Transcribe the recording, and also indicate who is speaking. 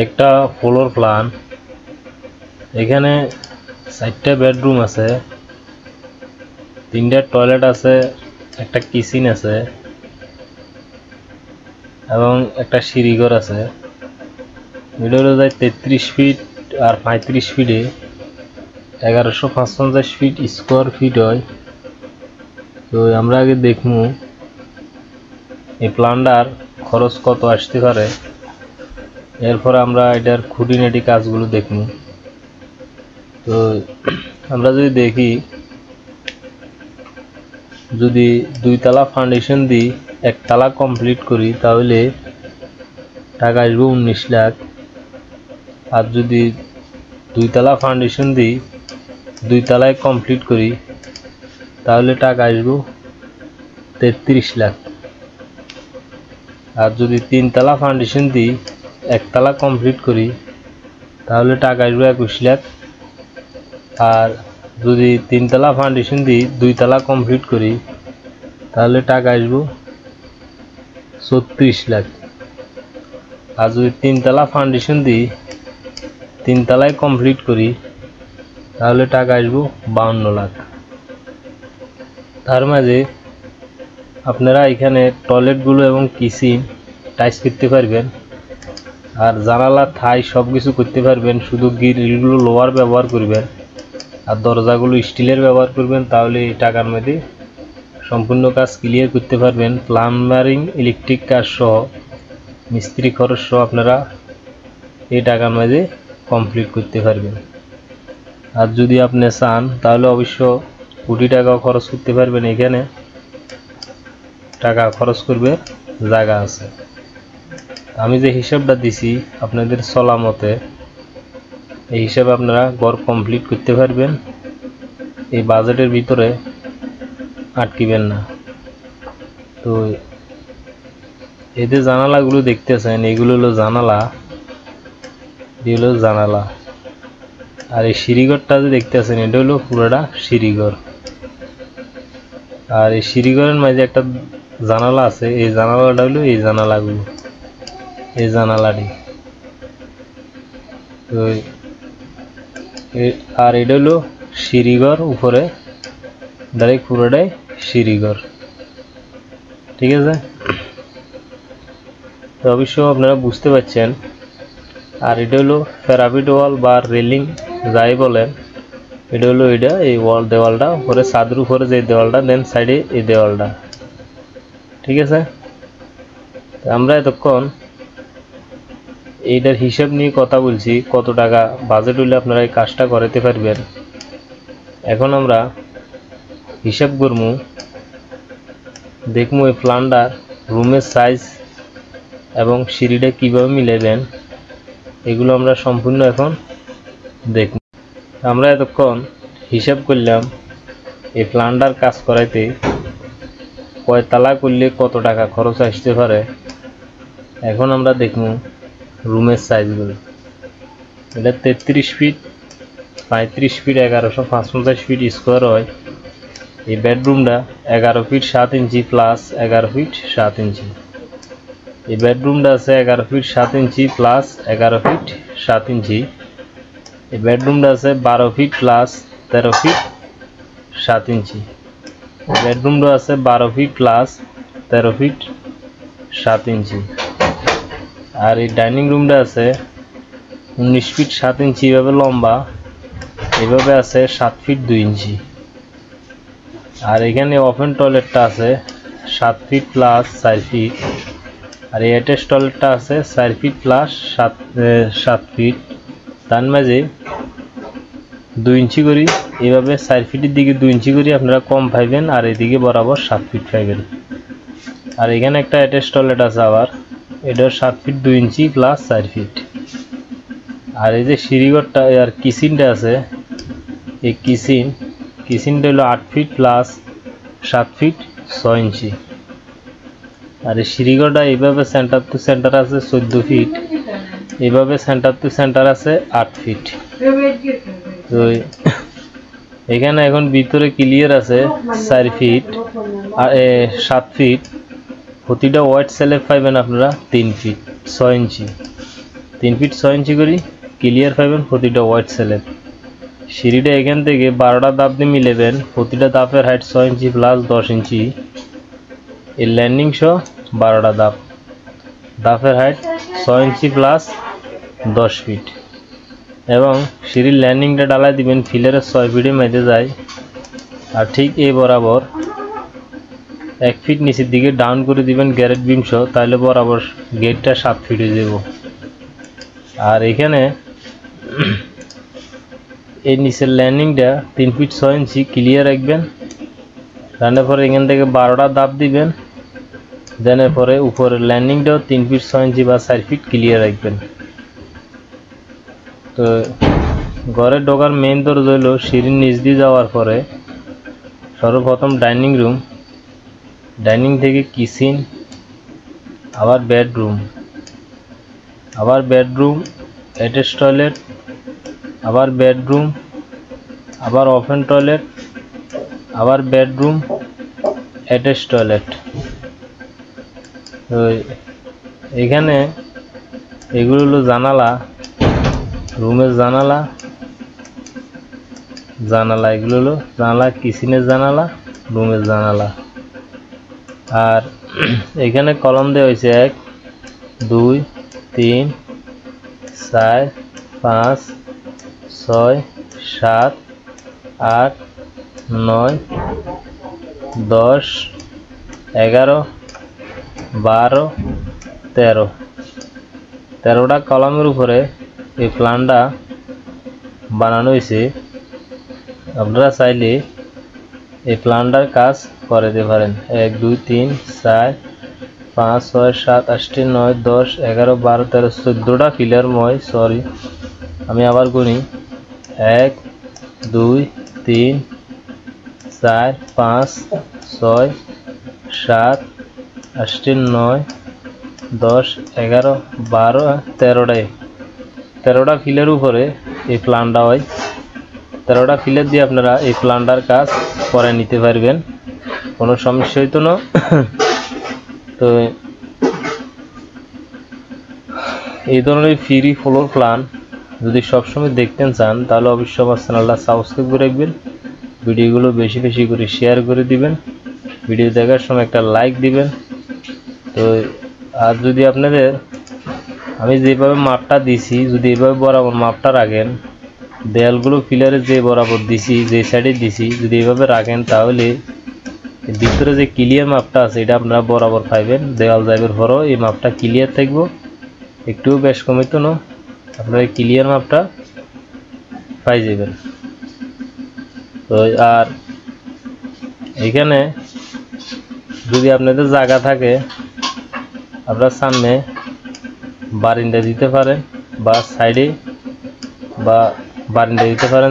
Speaker 1: একটা floor plan. এখানে 4টা বেডরুম আছে, 3টা টয়লেট আছে, একটা কিচেন আছে এবং একটা সিঁড়িঘর আছে। এটা হলো যায় 33 ফিট আর 35 ফিটে 1155 ফিট স্কোয়ার ফিট হয়। তো আমরা আগে দেখবো এই প্ল্যানটার খরচ কত আসতে পারে, এরপর আমরা এটার খুঁটিনাটি কাজগুলো দেখব। তো আমরা যদি দেখি, যদি 2 তলা ফাউন্ডেশন দিই, 1 তলা কমপ্লিট করি তাহলে টাকা আসবে 19 লাখ। আর যদি 2 তলা ফাউন্ডেশন দিই, 2 তলায় কমপ্লিট করি তাহলে টাকা আসবে 33 লাখ। আর যদি 3 তলা ফাউন্ডেশন দিই, 1 তলা কমপ্লিট করি তাহলে টাকা আসবে 21 লাখ। আর যদি 3 তলা ফাউন্ডেশন দিই, 2 তলা কমপ্লিট করি তাহলে টাকা আসবে 36 লাখ। আর যদি 3 তলা ফাউন্ডেশন দিই, 3 তলায় কমপ্লিট করি তাহলে টাকা আসবে 52 লাখ। তার মাঝে আপনারা এখানে টয়লেটগুলো এবং কিচেন টাইস করতে পারবেন, আর জানালা থাই সব কিছু করতে পারবেন। শুধু গ্রিলগুলো লোহার ব্যবহার করবেন আর দরজাগুলো স্টিলের ব্যবহার করবেন, তাহলে এই টাকার মধ্যে সম্পূর্ণ কাজ ক্লিয়ার করতে পারবেন। প্লাম্বারিং ইলেকট্রিক কাজ সহ মিস্ত্রি খরচ সহ আপনারা এই টাকার মধ্যে কমপ্লিট করতে পারবেন। আর যদি আপনি চান তাহলে অবশ্য কোটি টাকাও খরচ করতে পারবেন। এখানে টাকা খরচ করবে জায়গা আছে। আমি যে হিসাবটা দিছি আপনাদের চলা মতে, এই হিসাবে আপনারা ঘর কমপ্লিট করতে পারবেন। এই বাজেটের ভিতরে আটকিবেন না। তো এই যে জানালাগুলো দেখতেছেন, এগুলো হলো জানালা, এগুলো জানালা। আর এই সিঁড়িঘরটা যে দেখতেছেন, এটা হলো পুরোটা সিঁড়িঘর। আর এই সিঁড়িঘরের মাঝে একটা জানালা আছে, এই জানালাটা হলো এই জানালাগুলো, এই জানালাটি। তো আর এটা হলো সিঁড়িঘর, উপরে ডাইরেক্ট পুরোটাই সিঁড়িঘর। ঠিক আছে, তো অবশ্য আপনারা বুঝতে পারছেন। আর এটা হলো প্যারাপিট ওয়াল বা রেলিং যাই বলেন, এটা হলো এটা এই ওয়াল দেওয়ালটা, উপরে ছাদের উপরে যে দেওয়ালটা, দেন সাইডে এই দেওয়ালটা। ঠিক আছে, আমরা এতক্ষণ এইটার হিসাব নিয়ে কথা বলছি, কত টাকা বাজেট হলে আপনারা এই কাজটা করাতে পারবেন। এখন আমরা হিসাব করবো, দেখবো এই প্ল্যানটার রুমের সাইজ এবং সিঁড়িটা কীভাবে মিলাবেন, এগুলো আমরা সম্পূর্ণ এখন দেখব। আমরা এতক্ষণ হিসাব করলাম এই প্ল্যানটার কাজ করাইতে কয় তালা করলে কত টাকা খরচ আসতে পারে। এখন আমরা দেখব রুমের সাইজগুলো। এটা 33 ফিট 35 ফিট 1155 ফিট স্কোয়ার হয়। এই বেডরুমটা 11 ফিট 7 ইঞ্চি প্লাস 11 ফিট 7 ইঞ্চি। এই বেডরুমটা আছে 11 ফিট 7 ইঞ্চি প্লাস 11 ফিট 7 ইঞ্চি। এই বেডরুমটা আছে 12 ফিট প্লাস 13 ফিট 7 ইঞ্চি। এই বেডরুমটা আছে 12 ফিট প্লাস 13 ফিট 7 ইঞ্চি। আর এই ডাইনিং রুমটা আছে 19 ফিট 7 ইঞ্চি এভাবে লম্বা, এভাবে আছে 7 ফিট 2 ইঞ্চি। আর এখানে ওপেন টয়লেটটা আছে 7 ফিট প্লাস 4 ফিট। আর এই অ্যাটাচ টয়লেটটা আছে 4 ফিট প্লাস 7 ফিট। তার মাঝে 2 ইঞ্চি করি, এভাবে 4 ফিটের দিকে 2 ইঞ্চি করি আপনারা কম পাইবেন, আর এদিকে বরাবর 7 ফিট পাইবেন। আর এখানে একটা অ্যাটাচ টয়লেট আছে আবার, এটার 7 ফিট 2 ইঞ্চি প্লাস 4 ফিট। আর এই যে সিঁড়িঘরটা আর কিচেনটা আছে, এই কিচেনটা হলো 8 ফিট প্লাস 7 ফিট 6 ইঞ্চি। আর এই সিঁড়িঘরটা এইভাবে সেন্টার টু সেন্টার আছে 14 ফিট, এইভাবে সেন্টার টু সেন্টার আছে 8 ফিট। তো এখানে এখন ভিতরে ক্লিয়ার আছে 4 ফিট আর 7 ফিট। প্রতিটা ওয়াইড স্ল্যাব পাইবেন আপনারা 3 ফিট 6 ইঞ্চি। 3 ফিট 6 ইঞ্চি করে ক্লিয়ার পাবেন প্রতিটা ওয়াইড সেলের। সিঁড়িটা এখান থেকে 12টা ধাপ দিয়ে মিলেবেন, প্রতিটা ধাপের হাইট 6 ইঞ্চি প্লাস 10 ইঞ্চি, এই ল্যান্ডিং সহ 12টা ধাপ, ধাপের হাইট 6 ইঞ্চি প্লাস 10 ফিট। এবং সিঁড়ির ল্যান্ডিংটা ডালাই দিবেন ফিলারের 6 ফিটে মেঝে যায়, আর ঠিক এই বরাবর 1 ফিট নিচের দিকে ডাউন করে দিবেন গ্যারেট বিম সহ, তাহলে বরাবর গেটটা 7 ফিট হয়ে যাব। আর এখানে এই নিচের ল্যান্ডিংটা 3 ফিট 6 ইঞ্চি ক্লিয়ার রাখবেন। রান্নার পরে এখান থেকে 12টা ধাপ দিবেন, দেনের পরে উপরের ল্যান্ডিংটাও 3 ফিট 6 ইঞ্চি বা 4 ফিট ক্লিয়ার রাখবেন। তো ঘরে ঢোকার মেইন দরজা হলো সিঁড়ির নিচ দিয়ে যাওয়ার পরে সর্বপ্রথম ডাইনিং রুম, ডাইনিং থেকে কিচেন, আবার বেডরুম, আবার বেডরুম, অ্যাটাচ টয়লেট, আবার বেডরুম, আবার ওপেন টয়লেট, আবার বেডরুম, অ্যাটাচ টয়লেট। তো এখানে এগুলো হলো জানালা, রুমের জানালা, জানালা এগুলো হলো জানালা, কিচেনের জানালা, রুমের জানালা। আর এখানে কলম দেওয়া হয়েছে 1 2 3 4 5 6 7 8 9 10 11 12 13, 13টা কলমের উপরে এই প্ল্যানটা বানানো হয়েছে। আপনারা চাইলে এই প্ল্যানটার কাজ করতে পারেন। 1 2 3 4 5 6 7 8 9 10 11 12 13 14টা পিলার আমি আবার গুনি 1 2 3 4 5 6 7 8 9 10 11 12 13টা ফিলের উপরে এই প্ল্যানটা হয়। 13টা ফিলের দিয়ে আপনারা এই প্ল্যানটার কাজ করে নিতে পারবেন, কোনো সমস্যা হইতো না। তো এই ধরনের ফ্রি ফ্লোর প্ল্যান যদি সবসময় দেখতে চান তাহলে অবশ্যই আমার চ্যানেলটা সাবস্ক্রাইব করে রাখবেন, ভিডিওগুলো বেশি বেশি করে শেয়ার করে দিবেন, ভিডিও দেখার সময় একটা লাইক দিবেন। তো আর যদি আপনাদের আমি যেভাবে মাপটা দিছি যদি এভাবে বরাবর মাপটা রাখেন, দেয়ালগুলো পিলারে যে বরাবর দিছি যে সাইডে দিছি যদি এভাবে রাখেন, তাহলে ভিতরে যে ক্লিয়ার মাপটা আছে এটা আপনারা বরাবর পাইবেন। দেওয়াল যাইবার পরও এই মাপটা ক্লিয়ার থাকবো, একটুও বেশ কমিত না, আপনারা ক্লিয়ার মাপটা পাই যাবেন। তো আর এখানে যদি আপনাদের জায়গা থাকে আপনারা সামনে বারান্দা দিতে পারেন বা সাইডে বা বারান্দা দিতে পারেন।